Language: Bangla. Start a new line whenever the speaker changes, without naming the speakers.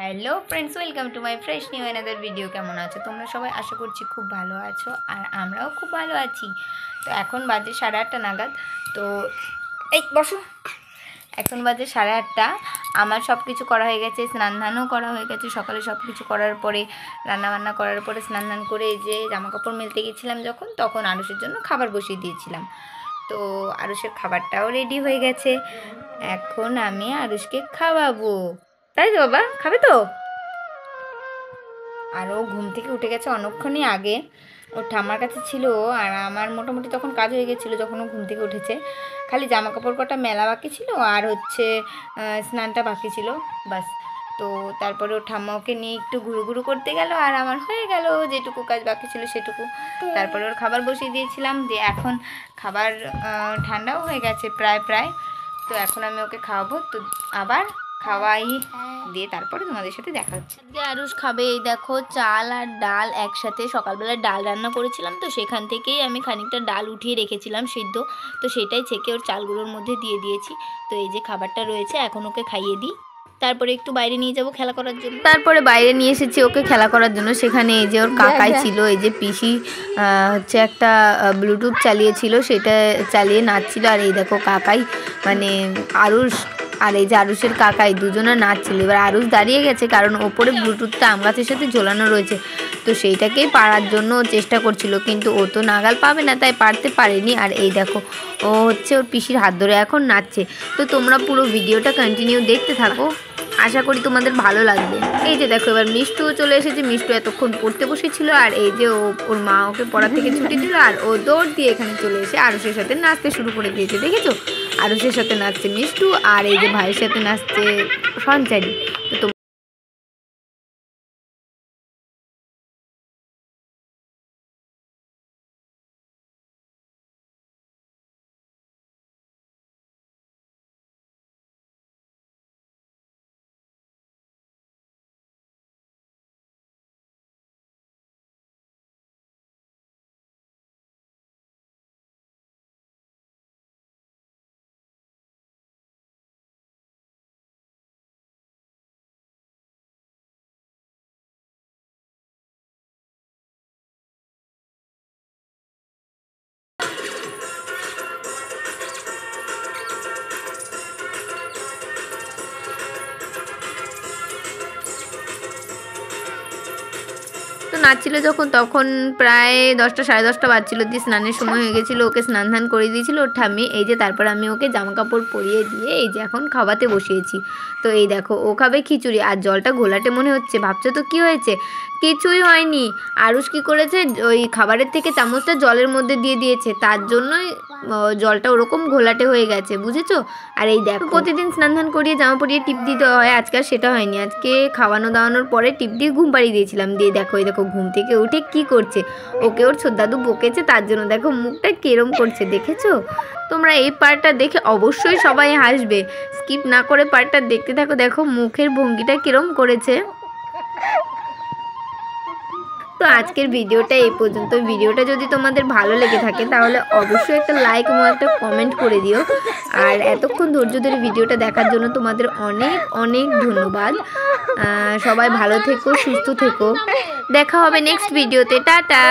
Hello friends, welcome to my fresh new another video. কেমন আছো তোমরা সবাই? আশা করছি খুব ভালো আছো, আর আমরাও খুব ভালো আছি। তো এখন বাজে 8:30 নাগাদ। তো এই বসো। এখন বাজে 8:30। আমার সব কিছু করা হয়ে গেছে, স্নান ধানও করা হয়ে গেছে। সকালে সব কিছু করার পরে, রান্নাবান্না করার পরে, স্নান ধান করে এই যে জামা কাপড় মেলতে গেছিলাম তখন আরুষের জন্য খাবার বসিয়ে দিয়েছিলাম। তো আরুষের খাবারটাও রেডি হয়ে গেছে। এখন আমি আরুষকে খাওয়াবো, তাই তো বাবা? খাবে তো? আর ও ঘুম থেকে উঠে গেছে অনেকক্ষণই আগে। ওর ঠাম্মার কাছে ছিল, আর আমার মোটামুটি তখন কাজ হয়ে গেছিলো যখন ও ঘুম থেকে উঠেছে। খালি জামা কাপড় কটা মেলা বাকি ছিল, আর স্নানটা বাকি ছিল, বাস। তো তারপরে ওর ঠাম্মা ওকে নিয়ে একটু ঘুরু ঘুরু করতে গেল, আর আমার হয়ে গেল যেটুকু কাজ বাকি ছিল সেটুকু। তারপরে ওর খাবার বসিয়ে দিয়েছিলাম, যে এখন খাবার ঠান্ডাও হয়ে গেছে প্রায়। তো এখন আমি ওকে খাওয়াবো, তো আবার খাওয়াই দিয়ে তারপরে তোমাদের সাথে দেখা হচ্ছে। যে আরুষ খাবে, এই দেখো চাল আর ডাল একসাথে। সকালবেলা ডাল রান্না করেছিলাম, তো সেখান থেকেই আমি খানিকটা ডাল উঠিয়ে রেখেছিলাম সিদ্ধ, তো সেটাই ছেঁকে ওর চালগুলোর মধ্যে দিয়ে দিয়েছি। তো এই যে খাবারটা রয়েছে, এখন ওকে খাইয়ে দিই, তারপরে একটু বাইরে নিয়ে যাব খেলা করার জন্য। তারপরে বাইরে নিয়ে এসেছি ওকে খেলা করার জন্য। সেখানে এই যে ওর কাকাই ছিল, এই যে পিসি হচ্ছে একটা ব্লুটুথ চালিয়েছিল, সেটা চালিয়ে নাচছিল। আর এই দেখো কাকাই মানে আরুষ আর এই যে আরুষের কাকাই দুজনে নাচছিল। এবার আরুষ দাঁড়িয়ে গেছে, কারণ ওপরে ব্লুটুথটা আম গাছের সাথে ঝোলানো রয়েছে, তো সেইটাকেই পারার জন্য ও চেষ্টা করছিল, কিন্তু ও তো নাগাল পাবে না, তাই পারতে পারেনি। আর এই দেখো ও হচ্ছে ওর পিসির হাত ধরে এখন নাচছে। তো তোমরা পুরো ভিডিওটা কন্টিনিউ দেখতে থাকো, আশা করি তোমাদের ভালো লাগবে। এই যে দেখো এবার মিষ্টুও চলে এসেছে। মিষ্টু এতক্ষণ পড়তে বসেছিল, আর এই যে ওর মা ওকে পড়া থেকে ছুটি দিল, আর ও দৌড় দিয়ে এখানে চলে এসে আরুষের সাথে নাচতে শুরু করে দিয়েছে। দেখেছো, আরুষের সাথে নাচছে মিষ্টু, আর এই যে ভাইয়ের সাথে নাচছে সঞ্চারী। তো নাচছিল যখন, তখন প্রায় 10টা সাড়ে 10টা বাজছিল, দিয়ে স্নানের সময় হয়ে গেছিলো। ওকে স্নান ধান করে দিয়েছিল ওর ঠাম্মি। এই যে তারপর আমি ওকে জামা কাপড় পরিয়ে দিয়ে এই যে এখন খাওয়াতে বসিয়েছি। তো এই দেখো ও খাবে খিচুড়ি, আর জলটা ঘোলাটে মনে হচ্ছে। ভাবছো তো কি হয়েছে? কিছুই হয়নি। আরুষ কি করেছে, ওই খাবারের থেকে চামচটা জলের মধ্যে দিয়ে দিয়েছে, তার জন্যই জলটা ওরকম ঘোলাটে হয়ে গেছে, বুঝেছো? আর এই দেখো প্রতিদিন স্নান ধান করিয়ে জামা পরিয়ে টিপ দিতে হয়, আজকে আর সেটা হয়নি। আজকে খাওয়ানো দাওয়ানোর পরে টিপ দিয়ে ঘুম পাড়িয়ে দিয়েছিলাম। দিয়ে দেখো এই দেখো ঘুম থেকে উঠে কি করছে, ওকে ওর ছোটদাদু বকেছে, তার জন্য দেখো মুখটা কেরম করছে, দেখেছো? তোমরা এই পার্টটা দেখে অবশ্যই সবাই হাসবে, স্কিপ না করে পার্টটা দেখতে থাকো। দেখো মুখের ভঙ্গিটা কিরম করেছে। তো আজকের ভিডিওটা এই পর্যন্ত। ভিডিওটা যদি তোমাদের ভালো লেগে থাকে তাহলে অবশ্যই একটা লাইক এবং একটা কমেন্ট করে দিও। আর এতক্ষণ ধৈর্য ধরে ভিডিওটা দেখার জন্য তোমাদের অনেক অনেক ধন্যবাদ। সবাই ভালো থেকো, সুস্থ থেকো। দেখা হবে নেক্সট ভিডিওতে। টাটা।